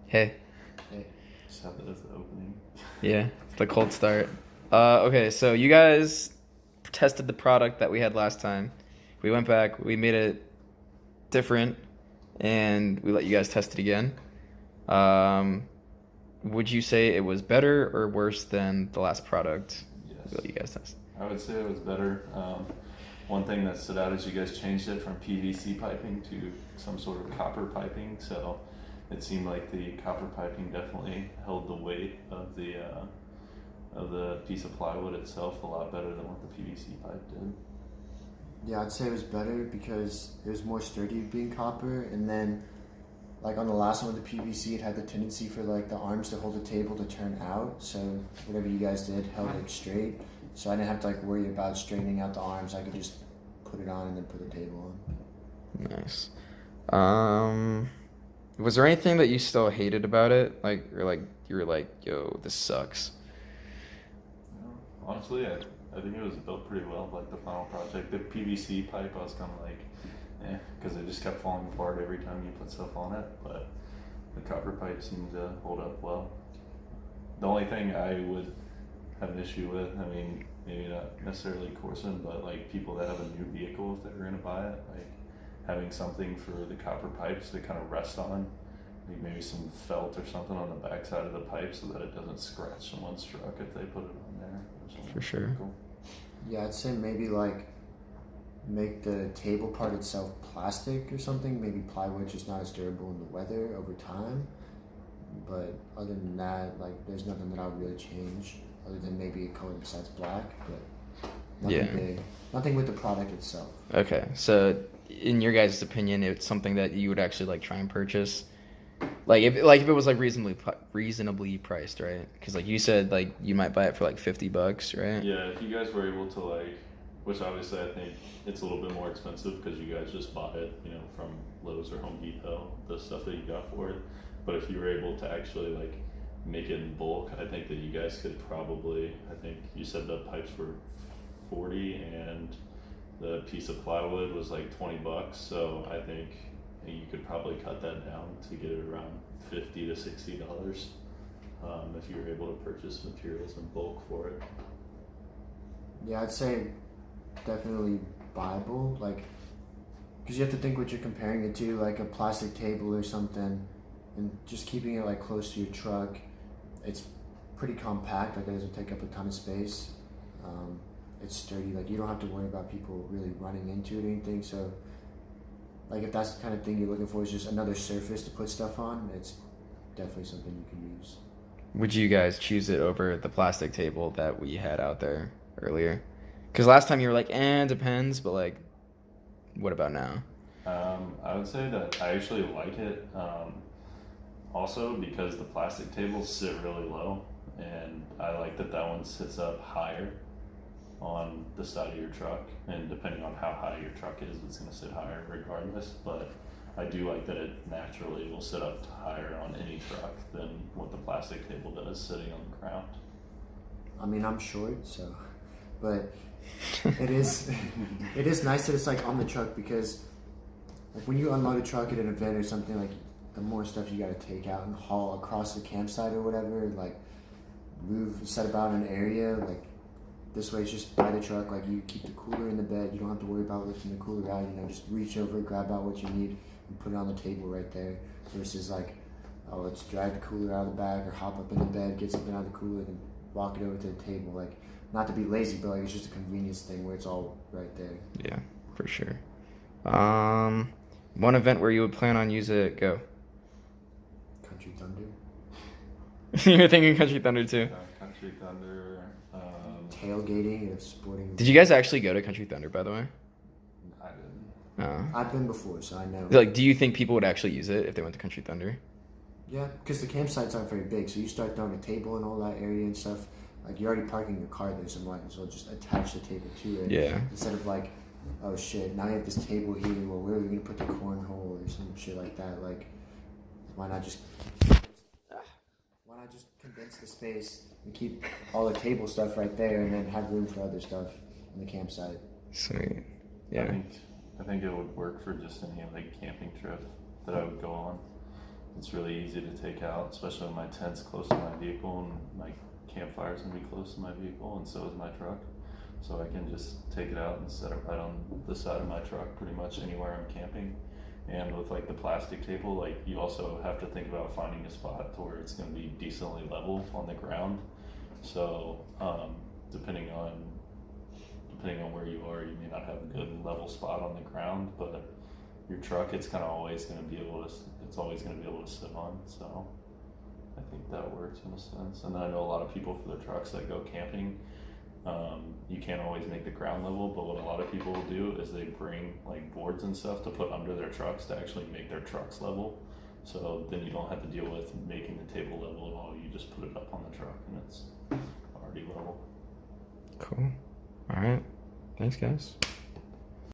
Hey. Hey, just have that as the opening. Yeah, the cold start. Okay, so you guys tested the product that we had last time. We went back, we made it different, and we let you guys test it again. Um, would you say it was better or worse than the last product we Yes, let you guys test? I would say it was better. One thing that stood out is you guys changed it from PVC piping to some sort of copper piping. So it seemed like the copper piping definitely held the weight of the piece of plywood itself a lot better than what the PVC pipe did. Yeah, I'd say it was better because it was more sturdy being copper, and then like on the last one with the PVC, it had the tendency for like the arms to hold the table to turn out. So whatever you guys did held it straight. So I didn't have to like worry about straightening out the arms. I could just put it on and then put the table on. Nice. Was there anything that you still hated about it? Like you were like, yo, this sucks. Honestly, I think it was built pretty well. Like the final project, the PVC pipe, I was kind of like, because it just kept falling apart every time you put stuff on it. But the copper pipe seemed to hold up well. The only thing I would have an issue with, I mean, maybe not necessarily Corson, but like people that have a new vehicle, if they're gonna buy it, like having something for the copper pipes to kind of rest on, like maybe some felt or something on the backside of the pipe so that it doesn't scratch someone's truck if they put it on there. Or something. For sure. Cool. Yeah, I'd say maybe like make the table part itself plastic or something. Maybe plywood just not as durable in the weather over time. But other than that, like there's nothing that I would really change other than maybe a color besides black, but nothing Yeah. big. Nothing with the product itself. Okay, so in your guys' opinion, it's something that you would actually like try and purchase, like if it was like reasonably priced, right? Because like you said, like you might buy it for like $50, right? Yeah, if you guys were able to like, which obviously I think it's a little bit more expensive because you guys just bought it, from Lowe's or Home Depot, the stuff that you got for it. But if you were able to actually like make it in bulk, I think that you guys could probably, I think you said the pipes were 40 and the piece of plywood was like $20. So I think you could probably cut that down to get it around $50 to $60 if you were able to purchase materials in bulk for it. Yeah, I'd say definitely buyable. Like, because you have to think what you're comparing it to, like a plastic table or something, and just keeping it like close to your truck. It's pretty compact. Like it doesn't take up a ton of space. It's sturdy. Like you don't have to worry about people really running into it or anything. So, like if that's the kind of thing you're looking for, is just another surface to put stuff on. It's definitely something you can use. Would you guys choose it over the plastic table that we had out there earlier? Because last time you were like, depends, but like, what about now? I would say that I actually like it. Also, because the plastic tables sit really low, and I like that one sits up higher on the side of your truck. And depending on how high your truck is, it's going to sit higher regardless. But I do like that it naturally will sit up higher on any truck than what the plastic table does sitting on the ground. I mean, I'm short, so, but it is it is nice that it's like on the truck because like when you unload a truck at an event or something, like the more stuff you got to take out and haul across the campsite or whatever, like set about an area, like this way it's just by the truck. Like you keep the cooler in the bed, you don't have to worry about lifting the cooler out. Just reach over, grab out what you need, and put it on the table right there. Versus like, oh, let's drag the cooler out of the bag or hop up in the bed, get something out of the cooler, then walk it over to the table. Like, not to be lazy, but like it's just a convenience thing where it's all right there. Yeah, for sure. One event where you would plan on using it, go. Country Thunder. You're thinking Country Thunder too. Country Thunder. Tailgating and sporting. Did you guys actually go to Country Thunder, by the way? I didn't. Oh. I've been before, so I know. Like, do you think people would actually use it if they went to Country Thunder? Yeah, because the campsites aren't very big, so you start throwing a table and all that area and stuff. Like you're already parking your car there, so might as well just attach the table to it. Yeah. Instead of like, oh shit, now we have this table here. Well, where are we gonna put the cornhole or some shit like that? Like, why not just condense the space and keep all the table stuff right there, and then have room for other stuff in the campsite. Sweet. Yeah. I think it would work for just any like camping trip that I would go on. it's really easy to take out, especially when my tent's close to my vehicle and my campfire's gonna be close to my vehicle, and so is my truck. So I can just take it out and set it right on the side of my truck pretty much anywhere I'm camping. And with like the plastic table, like you also have to think about finding a spot to where it's gonna be decently level on the ground. So depending on where you are, you may not have a good level spot on the ground, but your truck, it's kind of always going to be able to sit on. So I think that works in a sense. And then I know a lot of people for their trucks that go camping, you can't always make the ground level, but what a lot of people will do is they bring like boards and stuff to put under their trucks to actually make their trucks level. So then you don't have to deal with making the table level at all. You just put it up on the truck and it's already level. Cool. All right. Thanks, guys.